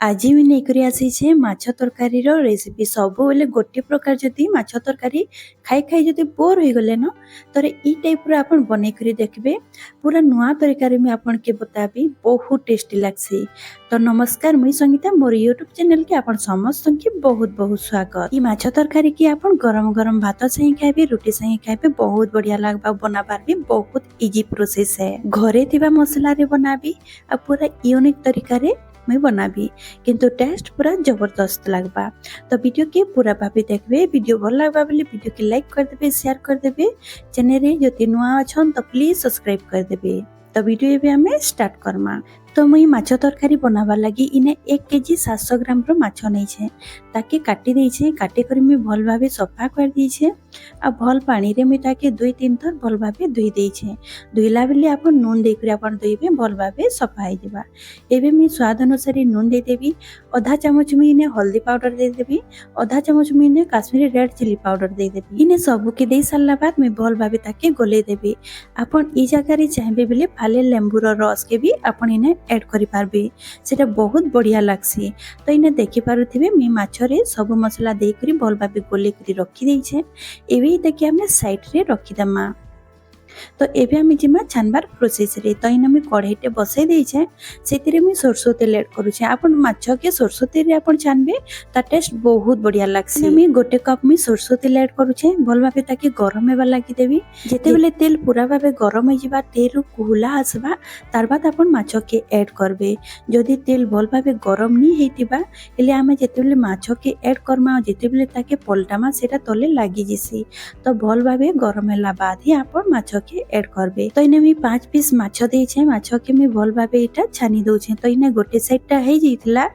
आज भी नहीं आसी माछ तरकारी रेसिपी सब बेले गोटे प्रकार जदि माछ तरकारी खाई खाई जदि बोर हो गले न तर ई टाइप रो आपण बनै करी देखबे पूरा नुआ तरीका में आपण के बताबी बहुत टेस्टी लागसी। तो नमस्कार मुई संगीता मोर यूट्यूब चैनल के आपण समस्त के बहुत बहुत स्वागत। ई माछ तरकारी की आपण गरम गरम भात सही खाइबे रुटी सही खाइबे बहुत बढ़िया लागबा बनाबार भी बहुत इजी प्रोसेस है। घरे थिबा मसला रे बनाबी आ पूरा यूनिक तरीका रे मैं बनाबी किंतु टेस्ट पूरा जबरदस्त लगबा। तो वीडियो के पूरा भाभी देखबे। वीडियो भल लगबा बोले वीडियो के लाइक कर देबे, शेयर कर देबे। चैनल रे जति नुआ अछन तो प्लीज सब्सक्राइब कर देबे। तो वीडियो एबे हमें स्टार्ट करमा। तो मुई माछ तरकारी बनावा लगी इने 1 केजी 700 ग्राम रो माछ नै छे ताके काटी दै छे। काटी करी मैं भल भाबे सफा कर दी छे आ भल पानी रे मैं ताके 2-3 थर भल भाबे धोई दै छे। धोइला बेले आपण नून दे करी आपण धोइबे भल भाबे सफा हो जाबा। एबे मैं स्वाद अनुसार नून दे देबी। आधा चामच मैं इने हल्दी पाउडर दे देबी। आधा चामच मैं इने काश्मीरी रेड चिली पाउडर दे देबी। इने सब के दे सारला बाद मैं भल भाबे ताके गोले देबी। आपण ई जगह रे चाहबे बेले फाले लेंबू रो रस के भी आपण इने ऐड करि पारबे, सेटा बहुत बढ़िया लागसी। तो इने देखि पारुथिबे मी माछरे सब मसला दे करी भल भाबे गोले करी रखी दै छे। एबे देखि हमें साइड रे रखि दमा। तो एबे हम जिमा छानबार प्रोसेस रे। तो इन मैं कढ़ाईटे बसई दे छे सेतिरे मैं सरसो तेल ऐड करू छे। आपण माछ के सरसो तेल रे आपण छानबे ता टेस्ट बहुत बढ़िया लागसी। मैं गोटे कप में सरसो तेल ऐड करू छे भल भाबे ताके गरम हेबा लागि देबी। जेते बेले तेल पूरा भाबे गरम हो जिबा तेरु कुहुला आसबा तार बाद आपण माछ के ऐड करबे। जदि तेल भल भाबे गरम नी हेतिबा एले आमे जेते बेले माछ के ऐड करमा जेते बेले ताके पलटामा सेटा तले लागि जिसी। तो भल भाबे गरम होला बाद ही आपण माछ के ऐड करबे। तो इने मी 5 पीस माछ दे छे। माछ के मी भल भाबे एटा छानी दउ छे। तो इने गोटे साइड टा हे जइतला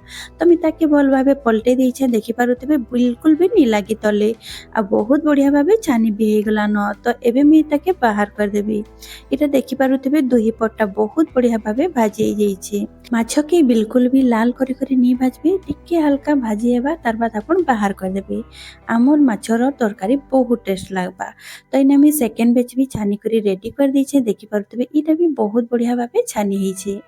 तो मी ताके भल भाबे पलटे दे छे। देखि पारुतबे बिल्कुल भी नी लागी तले आ बहुत बढ़िया भाबे छानी भी हे गला न। तो एबे मी ताके बाहर कर देबी। एटा देखि पारुतबे दुही पट्टा बहुत बढ़िया भाबे भाजी जाई छे। माछ के बिल्कुल भी लाल करी करी नी भाजबे, टिके हल्का भाजी हेबा तार बाद आपण बाहर कर देबे। आमर माछर तरकारी बहुत टेस्ट लागबा। तो इने मी सेकंड बैच भी छानी करी रेडी कर दी छे। देखि पारुतबे इटा भी बहुत बढ़िया भाबे छानी हे छे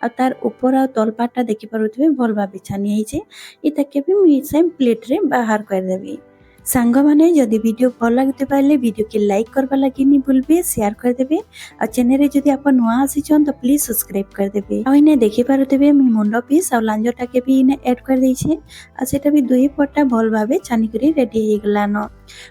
आ तार ऊपर आ तल पाटा देखि पारुतबे भल भाबे छानी हे छे। इता के भी मी सेम प्लेट रे बाहर कर देबी। सांग माने जदि वीडियो भल लागते पाले वीडियो के लाइक करबा लागि नी भूलबे, शेयर कर देबे आ चैनल रे जदि आप नुआ आसी छन तो प्लीज सब्सक्राइब कर देबे। आ इने देखि पारुतबे मी मुंडो पीस आ लांजटा के भी इने ऐड कर दै छे आ सेटा भी दुई पट्टा भल भाबे छानी करी रेडी हे गला न।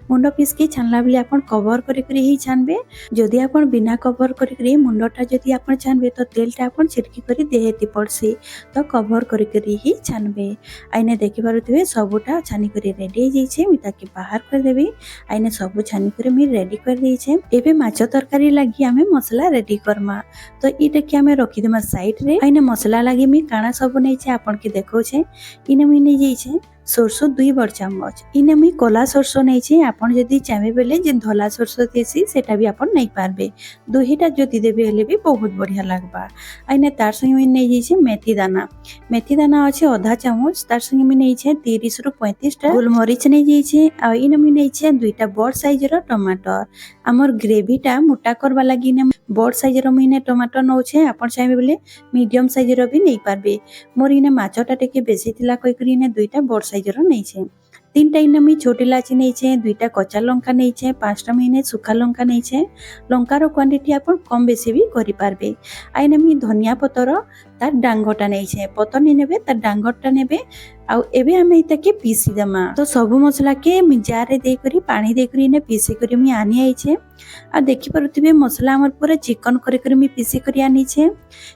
मुंडो पीस के छानला बेले आपण कवर करी करी ही छानबे। जदि आपण बिना कवर करी करी मुंडोटा जदि आपण छानबे तो तेलटा आपण छिड़की करी देहेती पड़सी। तो कवर करी करी ही छानबे। आ इने देखि पारुतबे सबुटा छानी करी रेडी हे जाई छे। मी ताके बाहर कर देबी। आइने सब छानी करे मी रेडी कर दै छे। एबे माछ तरकारी लागि हमें मसला रेडी करमा। तो इटा के हमें रखि देमा साइड रे। आइने मसला लागि मी काना सब नै छे आपण के देखौ छे। इने मी नै जाई छे सरसो 2 बड़ चम्मच। इने मी कोला सरसो नै छे। आपण जदि चाहे बेले जे धला सरसो देसी सेटा भी आपण नै पारबे। दुहीटा जदि देबे हेले भी बहुत बढ़िया लागबा। आइने तार संगे मी नै जाई छे मेथी दाना। मेथी दाना अछि आधा चामच। तार संगे मी नै छे 30 रु 35 टा गोलमरीच नै जाई छे। आ इने मी नै छे 2टा बड़ साइज रो टमाटर। हमर ग्रेवीटा मोटा करबा लागि ने बड़ साइज रो मी ने टमाटर नौ छे। आपण चाहे बेले मीडियम साइज रो भी नै पारबे। मोर इने माछटा टेके बेसी थिला कई करी ने 2टा बड़ साइज रो नै छे। 3टा इने मी छोटी इलाची नै छे। 2टा कच्चा लंका नै छे। 5टा मी ने सुखा लंका नै छे। लंकार क्वांटिटी आपण कम बेसी भी करि पारबे। आ इने मी धनिया पतर तार डांगटा नै छे। पतर नै नेबे तार डांगटा नेबे। आ एबे हमें इता के पीसी दमा। तो सब मसला के मी जार रे दे करी पानी दे करी ने पीसी करी मी आनी आई छे। आ देखि पारुथिबे मसला हमर पूरा चिकन करी करी मी पीसी करी आनी छे।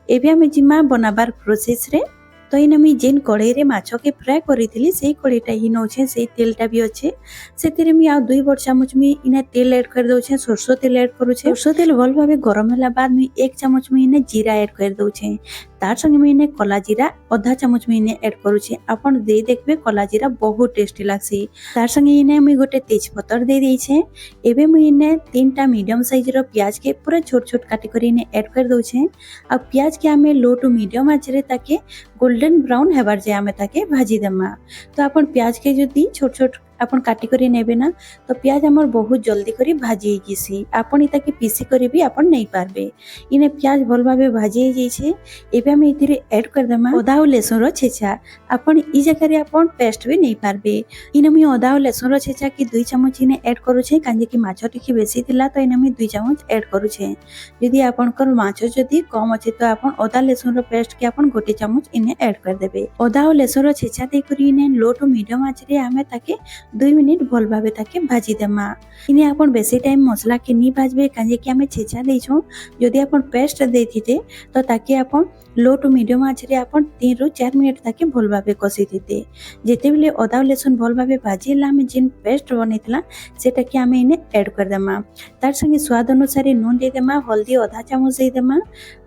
एबे हमें जिमा बनाबार प्रोसेस रे। तो इने मी जेन कढ़ाई रे माछ के फ्राई करिथिली सेही कढ़ाईटा ही नौ छे। सेही तेलटा भी अच्छे सेतिरे मी आ 2 बड़ चामच मी इने तेल ऐड कर दउ छे। सरसो तेल ऐड करू छे। सरसो तेल भल भाबे गरम होला बाद मी 1 चामच मी इने जीरा ऐड कर दउ छे। तार संगे मी इने कला जीरा आधा चामच मी इने ऐड करू छे। आपण दे देखबे कला जीरा बहुत टेस्टी लागसी। तार संगे इने मी गोटे तेज पत्तर दे दै छे। एबे मी इने 3टा मीडियम साइज रो प्याज के पूरा छोट छोट काटी करी इने ऐड कर दउ छे। आ प्याज के हमें लो टू मीडियम आंच रे ताके गोल्डन ब्राउन हेबार जे हमें ताके भाजी देमा। तो आपण प्याज के जदि छोट छोट आपण काटी करी नेबे ना तो प्याज हमर बहुत जल्दी करी भाजी जैसी आपण इता के पीसी करी भी आपण नहीं पारबे। इने प्याज भल भाबे भाजी जाई छे। एबे हम इथिरे ऐड कर देमा अदा और लहसुन रो छेचा। आपण ई जगह रे आपण पेस्ट भी नहीं पारबे। इने मी अदा और लहसुन रो छेचा की 2 चम्मच इने ऐड करू छे कांजे की माछ टिके बेसी थिला तो इने मी 2 चम्मच ऐड करू छे। यदि आपण कर माछ जदी कम अछि तो आपण अदा लहसुन रो पेस्ट के आपण 1 चम्मच इने ऐड कर देबे। अदा और लहसुन रो छेचा दे करी इने लो टू मीडियम आंच रे हमें ताके 2 मिनिट भल भाबे ताके भाजी देमा। इने आपण बेसी टाइम मसला के नी भाजबे कांजे कि हमें छेचा देछो। यदि आपण पेस्ट देथिते तो ताके आपण लो टू मीडियम आंच रे आपण 3 रु 4 मिनिट ताके भल भाबे कसी थिते। जेते बेले अदा लहसुन भल भाबे भाजीला हमें जिन पेस्ट बनेतला सेटा के हमें इने ऐड कर देमा। तार संगे स्वाद अनुसार नून दे देमा, हल्दी आधा चम्मच दे देमा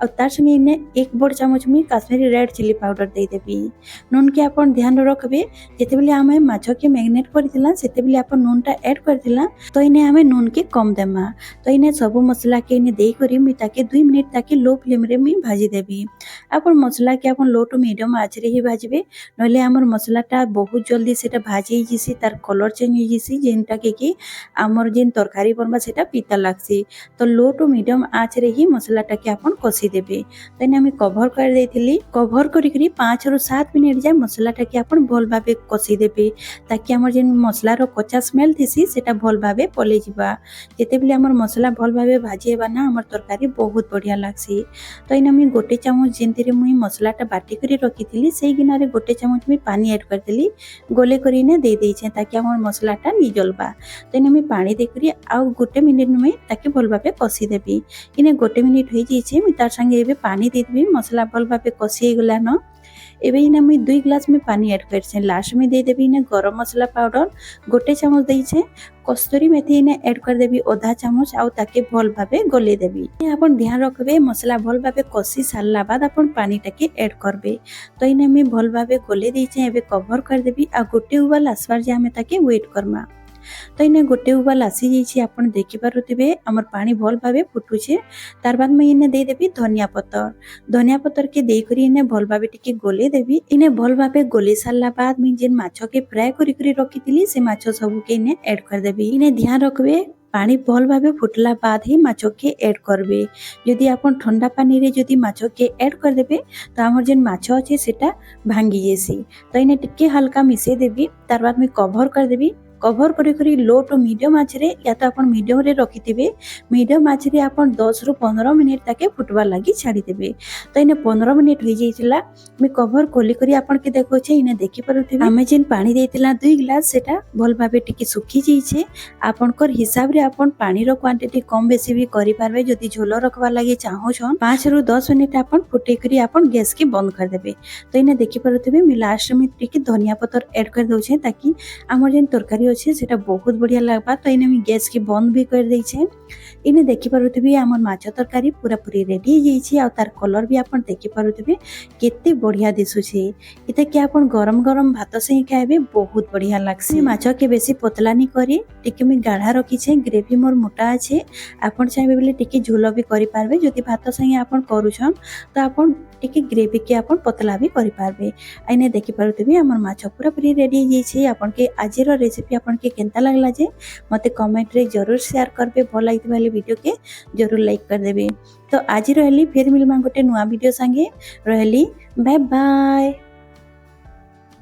और तार संगे इने 1 बड़ चम्मच में काश्मीरी रेड चिली पाउडर दे देबी। नून के आपण ध्यान रखबे जेते बेले हमें माछ के मैरिनेट करथिला सेते बेले आपण नूनटा ऐड करथिला तो इने हमें नून के कम देमा। तो इने सब मसला के इने देई करी मी ताके 2 मिनिट ताके लो फ्लेम रे मी भाजी देबी। आपण मसला के आपण लो टू मीडियम आंच रे ही भाजबे नले हमर मसलाटा बहुत जल्दी सेटा भाजी जिसी तार कलर चेंज हो जिसी जेनटा के कि हमर जेन तरकारी बनबा सेटा पीता लागसी। तो लो टू मीडियम आंच रे ही मसलाटा के आपण कसी देबे। तो इने हम कवर कर देथिली। कवर करी करी 5 रु 7 मिनिट जाय मसलाटा के आपण भल भाबे कसी देबे ताकि हमर जेन मसला रो कच्चा स्मेल थिसी सेटा भल भाबे पले जिबा। जेते बेले हमर मसला भल भाबे भाजी हेबा ना हमर तरकारी बहुत बढ़िया लागसी। तो इने हम 1 चम्मच जेंतिरे मुई मसलाटा बाटी करी रखिथिली सेई गिना रे 1 चम्मच मी पानी ऐड करदेली गोले करी ने दे देई छे ताकि हमर मसलाटा नि जलबा। तो इने मी पानी दे करी आ 1 मिनिट में ताकि भल भाबे कसी देबी। इने 1 मिनिट होई जाई छे मी तार संगे एबे पानी दे देबी। मसला भल भाबे कसी हे गला न एबे इने मुई 2 ग्लास में पानी ऐड कर छे। लास्ट में दे देबी इने गरम मसला पाउडर 1 चम्मच देई छे। कस्तूरी मेथी इने ऐड कर देबी आधा चम्मच आउ ताके भल भाबे गले देबी। आपण ध्यान रखबे मसला भल भाबे कसी सारला बाद आपण पानी टाके ऐड करबे। तो इने मी भल भाबे गले देई छे। एबे कवर कर देबी आ गोटे उबाल आसबार जे हमें ताके वेट करमा। तो इने गोटे उबाल आसी जाई छे आपण देखि पारुथिबे हमर पानी भल भाबे फुटु छे। तार बाद मैं इने दे देबी धनिया पत्तर के देई करी इने भल भाबे टिके गोले देबी। इने भल भाबे गोले सारला बाद मैं जेन माछो के फ्राई करी करी रखितिली से माछो सब के इने ऐड कर देबी। इने ध्यान रखबे पानी भल भाबे फुटला बाद ही माछो के ऐड करबे। यदि आपण ठंडा पानी रे यदि माछो के ऐड कर देबे तो हमर जेन माछो अछि सेटा भांगी जेसी। तो इने टिके हल्का मिसे देबी। तार बाद मैं कवर कर देबी। कवर करी करी लो टू मीडियम आंच रे या तो आपण मीडियम रे रखिथिबे। मीडियम आंच रे आपण 10 रु 15 मिनिट ताके फुटवा लागि छाडी देबे। तो इने 15 मिनिट होई जाइतिला मी कवर खोली करी आपण के देखो छे इने देखि पारुथिबे हमें जेन पानी देतिला 2 ग्लास सेटा भल भाबे टिके सुखी जाई छे। आपण कर हिसाब रे आपण पानी रो क्वांटिटी कम बेसी भी करि पारबे। जदि झोल रखवा लागि चाहो छन 5 रु 10 मिनिट आपण फुटे करी आपण गैस के बंद कर देबे। तो इने देखि पारुथिबे मी लास्ट में टिके धनिया पत्तर ऐड कर दउ छे ताकि हमर जेन तरकारी अच्छे सेटा बहुत बढ़िया लगबा। तो इने मी गैस के बंद भी कर दे छे। इने देखि पारुथिबे हमर माछ तरकारी पूरा पूरी रेडी हो जाई छे। आ तार कलर भी आपण देखि पारुथिबे केते बढ़िया दिसु छे। इते के आपण गरम गरम भात से खाइबे बहुत बढ़िया लागसी। माछ के बेसी पतला नी करी टिके मी गाढ़ा रखी छे। ग्रेवी मोर मोटा छे। आपण चाहे बेले टिके झोल भी करि पारबे। जदि भात संगे आपण करूछन तो आपण टिके ग्रेवी के आपण पतला भी करि पारबे। आइने देखि पारुथिबे हमर माछ पूरा पूरी रेडी हो जाई छे। आपण के आजिरो रेसिपी आपण के केनता लागला जे मते कमेंट रे जरूर शेयर करबे। भल लागित वाले वीडियो के जरूर लाइक कर देबे। तो आज रहली फिर मिलमा गोटे नुआ वीडियो संगे रहली। Bye bye.